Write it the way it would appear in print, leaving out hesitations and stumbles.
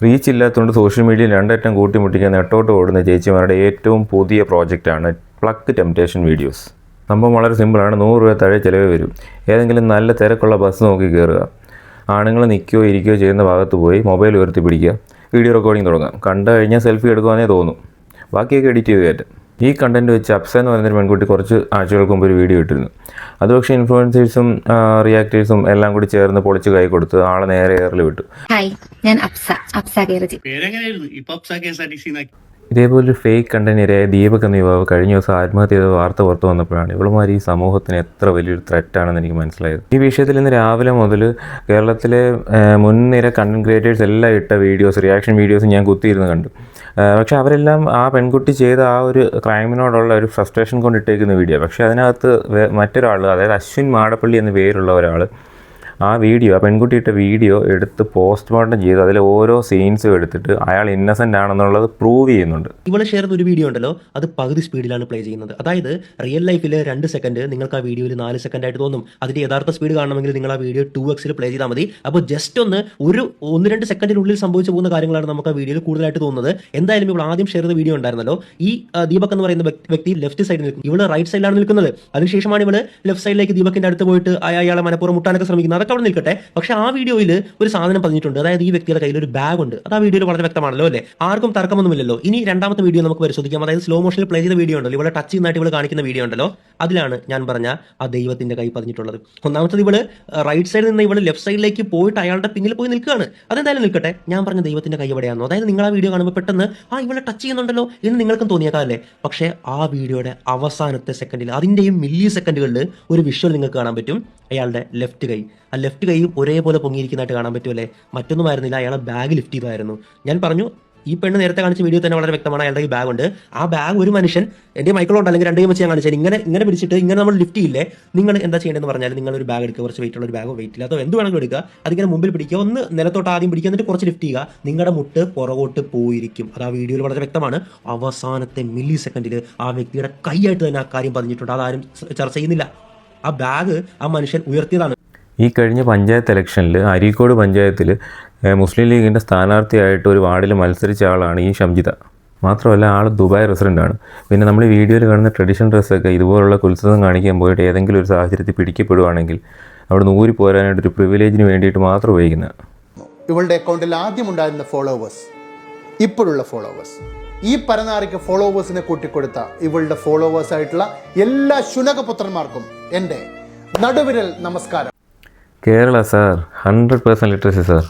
Reach ഇല്ലാത്തതുകൊണ്ട് social മീഡിയയിൽ രണ്ടറ്റം കൂട്ടിമുട്ടിക്കാൻ നെട്ടോട്ട് ഓടുന്ന ചേച്ചിമാരുടെ ഏറ്റവും പുതിയ പ്രോജക്റ്റാണ് പ്ലക്ക് ടെംപ്റ്റേഷൻ വീഡിയോസ്. സംഭവം വളരെ സിമ്പിളാണ്. 100 രൂപ താഴെ ചിലവ് വരും. ഏതെങ്കിലും നല്ല തിരക്കുള്ള ബസ് നോക്കി കയറുക. ആണുങ്ങൾ നിൽക്കുകയോ ഇരിക്കുകയോ ചെയ്യുന്ന ഭാഗത്ത് പോയി മൊബൈൽ ഉയർത്തി പിടിക്കുക. വീഡിയോ റെക്കോർഡിംഗ് തുടങ്ങാം. കണ്ടു കഴിഞ്ഞാൽ സെൽഫി എടുക്കുവാനേ തോന്നും. ബാക്കിയൊക്കെ എഡിറ്റ് ചെയ്ത് കയറ്റും. ഈ കണ്ടൻറ്റ് വെച്ച് അപ്സ എന്ന് പറയുന്നൊരു പെൺകുട്ടി കുറച്ച് ആഴ്ചകൾക്ക് മുമ്പ് ഒരു വീഡിയോ ഇട്ടിരുന്നു. അത് പക്ഷേ ഇൻഫ്ലുവൻസേഴ്സും റിയാക്ടേഴ്സും എല്ലാം കൂടി ചേർന്ന് പൊളിച്ച് കൈ കൊടുത്ത് ആളെ നേരെ എയറിൽ വിട്ടു. ഹായ്, ഞാൻ അപ്സ കേരളി. ഇതേപോലൊരു ഫേക്ക് കണ്ടന്റ് ഇരയായ ദീപക് എന്ന യുവാവ് കഴിഞ്ഞ ദിവസം ആത്മഹത്യ ചെയ്ത വാർത്ത പുറത്തു വന്നപ്പോഴാണ് ഇവളുമാർ ഈ സമൂഹത്തിന് എത്ര വലിയൊരു ത്രെറ്റാണെന്ന് എനിക്ക് മനസ്സിലായത്. ഈ വിഷയത്തിൽ ഇന്ന് രാവിലെ മുതൽ കേരളത്തിലെ മുൻനിര കണ്ടന്റ് ക്രിയേറ്റേഴ്സ് എല്ലാം ഇട്ട വീഡിയോസ്, റിയാക്ഷൻ വീഡിയോസ് ഞാൻ കുത്തിയിരുന്ന് കണ്ടു. പക്ഷേ അവരെല്ലാം ആ പെൺകുട്ടി ചെയ്ത ആ ഒരു ക്രൈമിനോടുള്ള ഒരു ഫ്രസ്ട്രേഷൻ കൊണ്ടിട്ടേക്കുന്ന വീഡിയോ. പക്ഷേ അതിനകത്ത് മറ്റൊരാൾ, അതായത് അശ്വിൻ മാടപ്പള്ളി എന്ന പേരുള്ള ഒരാൾ ആ പെൺകുട്ടിയിട്ട വീഡിയോ എടുത്ത് പോസ്റ്റ്മോർട്ടം ചെയ്ത് അതിലെ ഓരോ സീൻസും എടുത്തിട്ട് അയാൾ ഇന്നസെൻ്റ് ആണെന്നുള്ളത് പ്രൂവ് ചെയ്യുന്നുണ്ട്. ഇവിടെ ഷെയർ ചെയ്ത ഒരു വീഡിയോ ഉണ്ടല്ലോ, അത് പകുതി സ്പീഡിലാണ് പ്ലേ ചെയ്യുന്നത്. അതായത് റിയൽ ലൈഫിൽ 2 സെക്കൻഡ് നിങ്ങൾക്ക് ആ വീഡിയോയിൽ 4 സെക്കൻഡ് ആയിട്ട് തോന്നും. അതിന്റെ യഥാർത്ഥ സ്പീഡ് കാണണമെങ്കിൽ നിങ്ങൾ ആ വീഡിയോ 2x പ്ലേ ചെയ്താൽ മതി. അപ്പോൾ ജസ്റ്റ് ഒരു 1-2 സെക്കൻഡിനുള്ളിൽ സംഭവിച്ചു പോകുന്ന കാര്യങ്ങളാണ് നമുക്ക് ആ വീഡിയോയിൽ കൂടുതലായിട്ട് തോന്നുന്നത്. എന്തായാലും ഇവിടെ ആദ്യം ഷെയർ ചെയ്ത വീഡിയോ ഉണ്ടായിരുന്നല്ലോ, ഈ ദീപക് എന്ന് പറയുന്ന വ്യക്തി ലെഫ്റ്റ് സൈഡിൽ നിൽക്കും, ഇവള് റൈറ്റ് സൈഡിലാണ് നിൽക്കുന്നത്. അതിനുശേഷമാണ് ഇവള് ലെഫ്റ്റ് സൈഡിലേക്ക് ദീപകിന്റെ അടുത്ത് പോയിട്ട് അയാളെ മനഃപൂർവ്വം മുട്ടാനൊക്കെ ശ്രമിക്കുന്നത്. അതൊക്കെ അവിടെ നിൽക്കട്ടെ. പക്ഷേ ആ വീഡിയോയിൽ ഒരു സാധനം പറഞ്ഞിട്ടുണ്ട്. അതായത് ഈ വ്യക്തിയുടെ കയ്യിൽ ഒരു ബാഗ് ഉണ്ട്. അത് ആ വീഡിയോയിൽ വളരെ വ്യക്തമാണല്ലോ അല്ലേ? ആർക്കും തർക്കമൊന്നുമില്ലല്ലോ. ഇനി രണ്ടാമത്തെ വീഡിയോ നമുക്ക് പരിശോധിക്കാം. അതായത് സ്ലോ മോഷനിൽ പ്ലേ ചെയ്ത വീഡിയോ ഉണ്ടല്ലോ, ഇവിടെ ടച്ച് ചെയ്യുന്നതായിട്ട് ഇവള് കാണിക്കുന്ന വീഡിയോ ഉണ്ടല്ലോ, അതിലാണ് ഞാൻ പറഞ്ഞ ആ ദൈവത്തിന്റെ കൈ പറഞ്ഞിട്ടുള്ളത്. ഒന്നാമത്തത് ഇവള് റൈറ്റ് സൈഡിൽ നിന്ന് ഇവള് ലെഫ്റ്റ് സൈഡിലേക്ക് പോയിട്ട് അയാളുടെ പിന്നിൽ പോയി നിൽക്കുകയാണ്. അതെന്തായാലും നിൽക്കട്ടെ. ഞാൻ പറഞ്ഞ ദൈവത്തിന്റെ കൈ എവിടെയാണോ, അതായത് നിങ്ങൾ ആ വീഡിയോ കാണുമ്പോൾ പെട്ടെന്ന് ഇവളെ ടച്ച് ചെയ്യുന്നുണ്ടല്ലോ എന്ന് നിങ്ങൾക്കും തോന്നിയേക്കാം അല്ലേ? പക്ഷേ ആ വീഡിയോയുടെ അവസാനത്തെ സെക്കൻഡിൽ, അതിന്റെയും മില്ലി സെക്കൻഡുകളിൽ ഒരു വിഷ്വൽ നിങ്ങൾക്ക് കാണാൻ പറ്റും. അയാളുടെ ലെഫ്റ്റ് കൈ, ആ ലെഫ്റ്റ് കൈയും ഒരേപോലെ പൊങ്ങിയിരിക്കുന്നതായിട്ട് കാണാൻ പറ്റുമല്ലേ? മറ്റൊന്നുമായിരുന്നില്ല, അയാളെ ബാഗ് ലിഫ്റ്റ് ചെയ്തായിരുന്നു. ഞാൻ പറഞ്ഞു, ഈ പെണ്ണ് നേരത്തെ കാണിച്ച വീഡിയോ തന്നെ വളരെ വ്യക്തമാണ്. അയാളുടെ ഈ ബാഗ് ഉണ്ട്. ആ ബാഗ് ഒരു മനുഷ്യൻ എൻ്റെ മൈക്കിളുണ്ട് അല്ലെങ്കിൽ 2 വെച്ച് ഞാൻ കാണിച്ചാൽ ഇങ്ങനെ പിടിച്ചിട്ട് ഇങ്ങനെ നമ്മൾ ലിഫ്റ്റ് ചെയ്യില്ലേ? നിങ്ങൾ എന്താ ചെയ്യേണ്ടതെന്ന് പറഞ്ഞാൽ, നിങ്ങൾ ഒരു ബാഗ് എടുക്കുക, കുറച്ച് വെയിറ്റ് ഉള്ള ഒരു ബാഗോ വെയിറ്റ് ഇല്ലാത്തോ എന്ത് വേണമെങ്കിലും എടുക്കുക. അതിങ്ങനെ മുമ്പിൽ പിടിക്കുക, ഒന്ന് നിലത്തോട്ട് ആദ്യം പിടിക്കുക, എന്നിട്ട് കുറച്ച് ലിഫ്റ്റ് ചെയ്യുക. നിങ്ങളുടെ മുട്ട് പുറകോട്ട് പോയിരിക്കും. അത് ആ വീഡിയോയിൽ വളരെ വ്യക്തമാണ്. അവസാനത്തെ മില്ലി സെക്കൻഡിൽ ആ വ്യക്തിയുടെ കൈയായിട്ട് തന്നെ ആ കാര്യം പറഞ്ഞിട്ടുണ്ട്. അതാരും ചർച്ച ചെയ്യുന്നില്ല. ആ ബാഗ് ആ മനുഷ്യൻ ഉയർത്തിയതാണ്. ഈ കഴിഞ്ഞ പഞ്ചായത്ത് ഇലക്ഷനിൽ അരീക്കോട് പഞ്ചായത്തിൽ മുസ്ലിം ലീഗിൻ്റെ സ്ഥാനാർത്ഥിയായിട്ട് ഒരു വാർഡിൽ മത്സരിച്ച ആളാണ് ഈ ഷംജിത. മാത്രമല്ല ആൾ ദുബായ് റെസിഡൻ്റാണ്. പിന്നെ നമ്മൾ ഈ വീഡിയോയിൽ കാണുന്ന ട്രഡീഷണൽ ഡ്രസ്സൊക്കെ ഇതുപോലുള്ള കുത്സിതം കാണിക്കാൻ പോയിട്ട് ഏതെങ്കിലും ഒരു സാഹചര്യത്തിൽ പിടിക്കപ്പെടുവാണെങ്കിൽ അവിടെ നൂരി പോരാനായിട്ടൊരു പ്രിവിലേജിന് വേണ്ടിയിട്ട് മാത്രം ഉപയോഗിക്കുന്നത്. ഇവളുടെ അക്കൗണ്ടിൽ ആദ്യം ഉണ്ടായിരുന്ന ഫോളോവേഴ്സ്, ഇപ്പോഴുള്ള ഫോളോവേഴ്സ്, ഈ പരനാറിക്ക് ഫോളോവേഴ്സിനെ കൂട്ടിക്കൊടുത്ത ഇവളുടെ ഫോളോവേഴ്സ് ആയിട്ടുള്ള എല്ലാ ശുനകപുത്രന്മാർക്കും എൻ്റെ നടുവിരൽ നമസ്കാരം. Kerala sir 100% literacy sir.